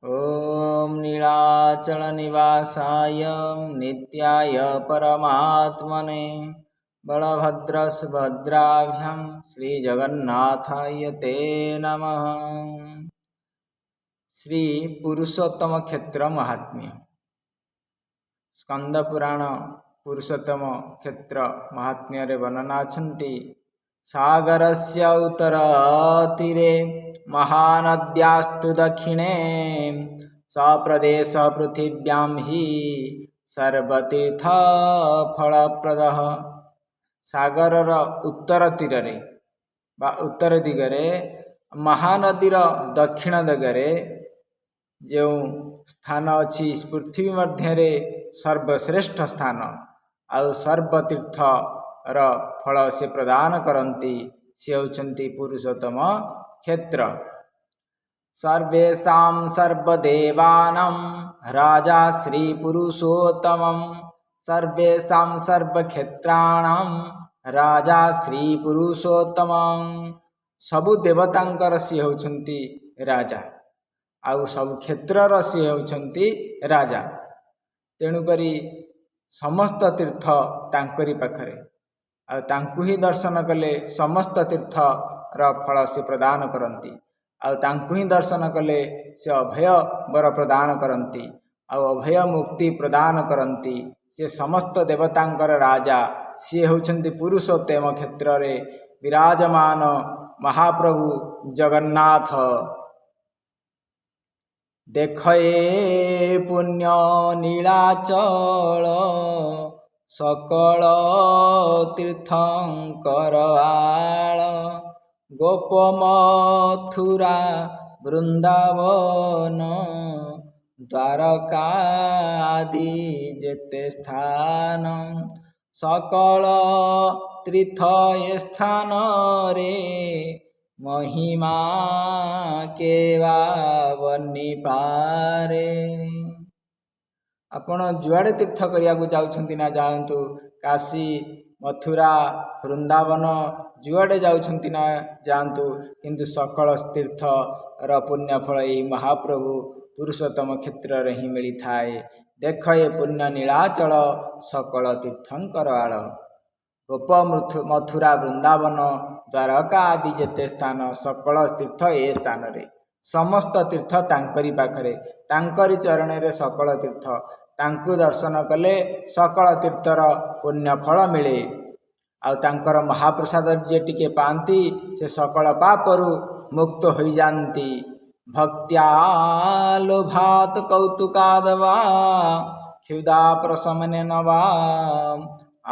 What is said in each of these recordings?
ॐ नीलाचलनिवासाय नित्याय परमात्मने बलभद्रसुभद्राभ्यां श्रीजगन्नाथाय ते नमः। श्री पुरुषोत्तम क्षेत्र महात्म्य स्कंद पुराण पुरुषोत्तम क्षेत्र महात्म्य रे वर्णना छन्ति। सागरस्य उत्तरतीरे महानद्यास्तु दक्षिणे सप्रदेश पृथिव्यां हि सर्वतीर्थ फलप्रदः। सागरर उत्तर तीरे बा उत्तर दिगरे महानदीर दक्षिण दिगरे जो स्थान अच्छी पृथ्वी मध्य सर्वश्रेष्ठ स्थान आउ सर्वतीर्थर फल से प्रदान करती से होती पुरुषोत्तम क्षेत्र। सर्वेषां सर्वदेवानां राजा श्री पुरुषोत्तमं सर्वेषां सर्वक्षेत्राणां राजा श्री पुरुषोत्तमं। सबु देवतांकर सी होती राजा आउ सब क्षेत्रर सी होती राजा। तेणुकरी समस्त तीर्थ तांकरी पाखरे तांकु ही दर्शन कले समस्त तीर्थर फल से प्रदान करती तांकु ही दर्शन कले से अभय वर प्रदान करती अभय मुक्ति प्रदान करती। से समस्त देवतांकर राजा सी होती पुरुषोत्तम क्षेत्र रे विराजमान महाप्रभु जगन्नाथ। देखए पुण्य नीलाचल सकल तीर्थंकर आळ गोप मथुरा वृंदावन द्वारकादि जेते स्थान सकल तीर्थ स्थान रे महिमा केवा बनी पारे। आपण जुआड़े तीर्थ करिया जाउछंती ना जातु काशी मथुरा वृंदावन जुआड़े जाउछंती ना जातु किंतु सकल तीर्थ र पुण्य फल यही महाप्रभु पुरुषोत्तम क्षेत्र रे ही मिली थाए। देख ये पुण्य नीलाचल सकल तीर्थंकर आळ गोप मथुरा वृंदावन द्वारका आदि जेते स्थान सकल तीर्थ ए स्थान रे समस्त तीर्थ तांकरी पाखरे तांकरी चरण रे सकल तीर्थ तांकु दर्शन कले सकल तीर्थर पुण्य फल मिले आउ तांकर महाप्रसाद जे टिके पांती से सकल पापरु मुक्त हो जाती। भक्त्या लोभात कौतुकादवा क्षुधा प्रशमने नवा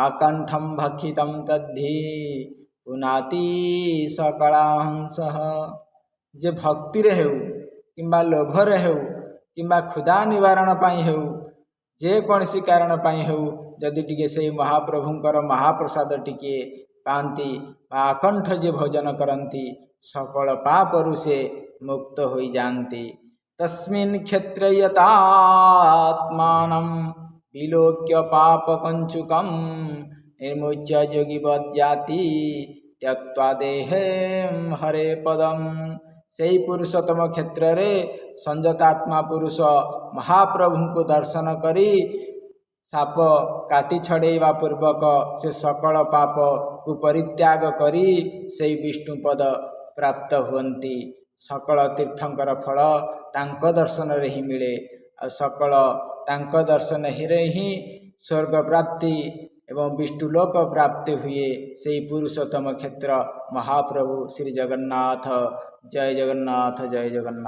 आकंठम भक्षितम तद्धि पुनाति सकलांसः। जे भक्ति रे हेउ किंबा लोभ रे हेउ किंबा क्षुधा निवारण पाई हेउ जे कौनसी कारण पाई हेउ जदि टिके से महाप्रभुंकर महाप्रसाद टिके पांती आकंठ जे भोजन करती सकल पापरु से मुक्त हो जाती। तस्मिन् क्षेत्रे यतात्मानं विलोक्य पाप कंचुकम निर्मुच्य योगिवज्जाति त्यक्त्वा देहं हरे पदम। सेही पुरुषोत्तम क्षेत्र रे संजतात्मा पुरुष महाप्रभु को दर्शन करी साप काटी छड़ेवा पूर्वक से सकल पाप को परित्याग करी से विष्णुपद प्राप्त हुंती। सकल तीर्थंकर फल तांक दर्शन रे ही मिले और सकल तांक दर्शन रे ही स्वर्ग प्राप्ति एवं विष्णुलोक प्राप्ति हुए। से पुरुषोत्तम क्षेत्र महाप्रभु श्री जगन्नाथ। जय जगन्नाथ जय जगन्नाथ।